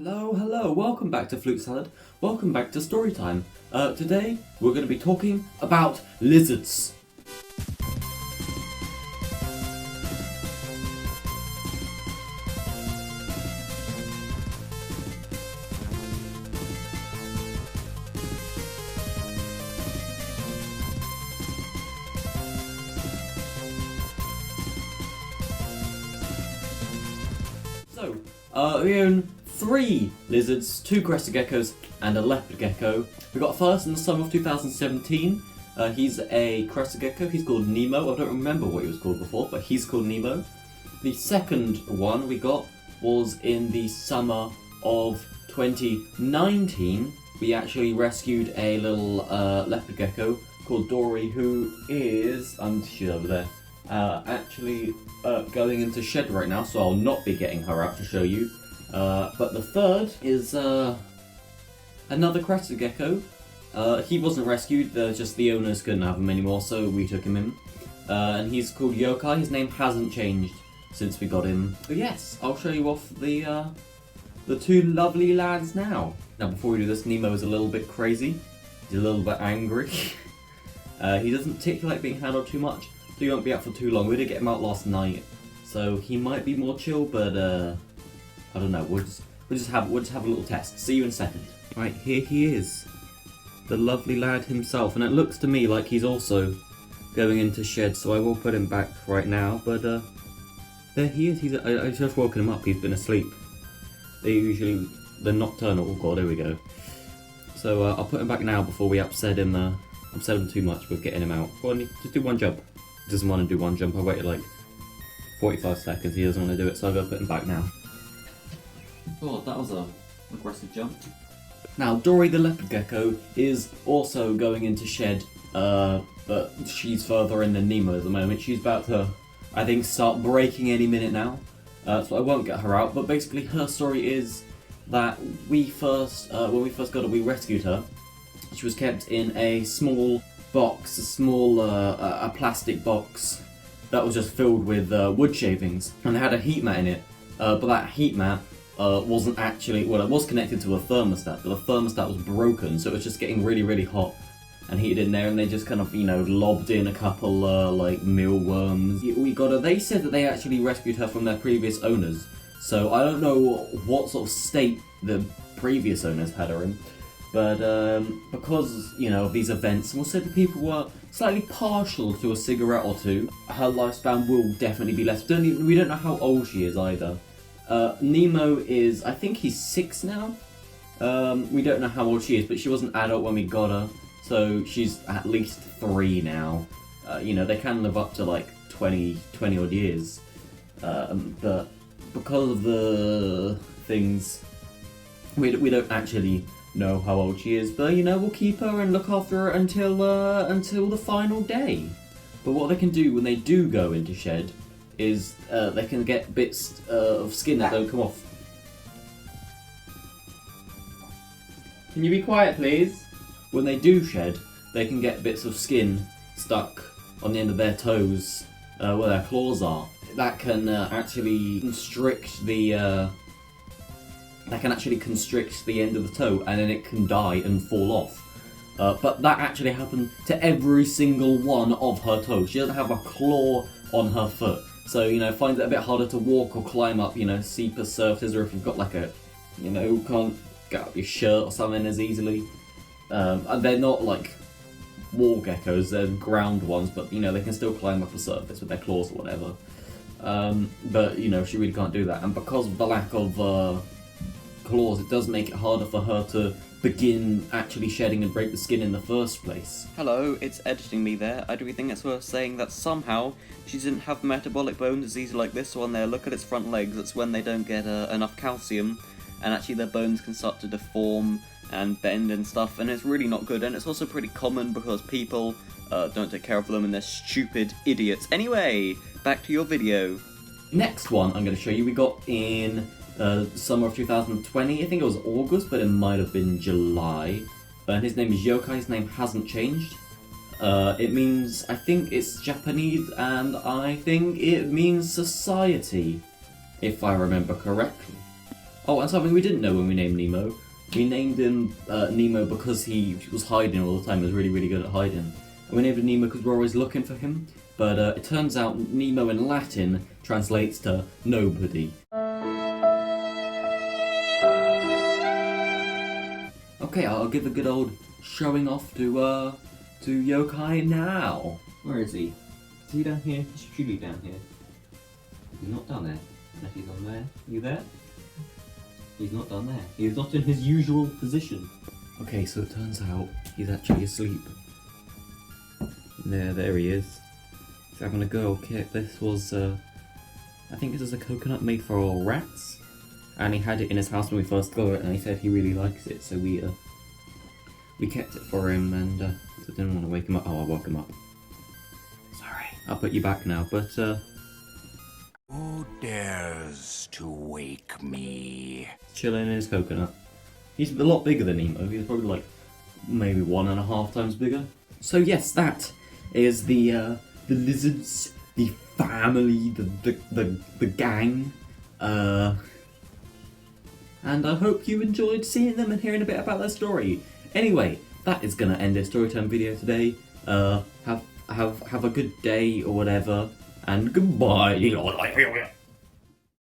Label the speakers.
Speaker 1: Hello, welcome back to Flute Salad. Welcome back to Storytime. Today we're going to be talking about lizards. So, we own 3 lizards, 2 crested geckos, and a leopard gecko. We got first in the summer of 2017. He's a crested gecko. He's called Nemo. I don't remember what he was called before, but he's called Nemo. The second one we got was in the summer of 2019. We actually rescued a little leopard gecko called Dory, who is, she's over there, actually going into shed right now, so I'll not be getting her out to show you. But the third is another crested gecko. He wasn't rescued, just the owners couldn't have him anymore, so we took him in. And he's called Yokai. His name hasn't changed since we got him. But yes, I'll show you off the 2 lovely lads now. Now before we do this, Nemo is a little bit crazy. He's a little bit angry. He doesn't particularly like being handled too much, so he won't be out for too long. We did get him out last night, so he might be more chill, but I don't know. We'll just have a little test. See you in a second. Right, here he is, the lovely lad himself, and it looks to me like he's also going into shed. So I will put him back right now. But there he is. I just woken him up. He's been asleep. They're nocturnal. Oh god, there we go. So I'll put him back now before we upset him. Upset him too much with getting him out. Go on, just do one jump. He doesn't want to do one jump. I waited like 45 seconds. He doesn't want to do it, so I'm gonna put him back now. Oh, that was an aggressive jump. Now, Dory the leopard gecko is also going into shed, but she's further in than Nemo at the moment. She's about to, I think, start breaking any minute now, so I won't get her out. But basically, her story is that when we first got her, we rescued her. She was kept in a small box, a plastic box that was just filled with wood shavings, and it had a heat mat in it, but that heat mat wasn't actually, well, it was connected to a thermostat, but the thermostat was broken, so it was just getting really, really hot and heated in there, and they just kind of, lobbed in a couple, like, mealworms. We got her. They said that they actually rescued her from their previous owners, so I don't know what sort of state the previous owners had her in, but because, of these events, we'll say that people were slightly partial to a cigarette or two, her lifespan will definitely be less. We don't know how old she is either. Nemo is, I think he's 6 now. We don't know how old she is, but she was an adult when we got her, so she's at least 3 now. They can live up to like 20 odd years. But because of the things, we don't actually know how old she is, but we'll keep her and look after her until the final day. But what they can do when they do go into shed is they can get bits of skin that don't come off. Can you be quiet, please? When they do shed, they can get bits of skin stuck on the end of their toes, where their claws are. That can actually constrict the end of the toe, and then it can die and fall off. But that actually happened to every single one of her toes. She doesn't have a claw on her foot. So, finds it a bit harder to walk or climb up, steeper surfaces, or if you've got like a, can't get up your shirt or something as easily. And they're not like wall geckos, they're ground ones, but, they can still climb up a surface with their claws or whatever. But, she really can't do that. And because of the lack of claws, it does make it harder for her to begin actually shedding and break the skin in the first place. Hello, it's editing me there. Do we think it's worth saying that somehow she didn't have metabolic bone disease like this one there? Look at its front legs. That's when they don't get enough calcium, and actually their bones can start to deform and bend and stuff, and it's really not good. And it's also pretty common because people don't take care of them and they're stupid idiots. Anyway, back to your video. Next one I'm going to show you, we got in summer of 2020, I think it was August, but it might have been July. And his name is Yokai. His name hasn't changed. It means, I think it's Japanese, and I think it means society, if I remember correctly. Oh, and something we didn't know when we named Nemo. We named him Nemo because he was hiding all the time. He was really, really good at hiding. And we named him Nemo because we're always looking for him. But it turns out Nemo in Latin translates to nobody. Okay, I'll give a good old showing off to Yokai now. Where is he? Is he down here? He should be down here. He's not down there. Unless he's on there. You there? He's not down there. He's not in his usual position. Okay, so it turns out he's actually asleep. There he is. He's having a go. Okay, this was, I think this is a coconut made for rats. And he had it in his house when we first got it, and he said he really likes it, so we kept it for him, and I didn't want to wake him up. Oh, I woke him up. Sorry. I'll put you back now, but,
Speaker 2: Who dares to wake me?
Speaker 1: chilling in his coconut. He's a lot bigger than Nemo. He's probably like maybe 1.5 times bigger. So yes, that is the lizards, the family, the gang. And I hope you enjoyed seeing them and hearing a bit about their story. Anyway, that is gonna end this storytime video today. Have a good day or whatever, and goodbye.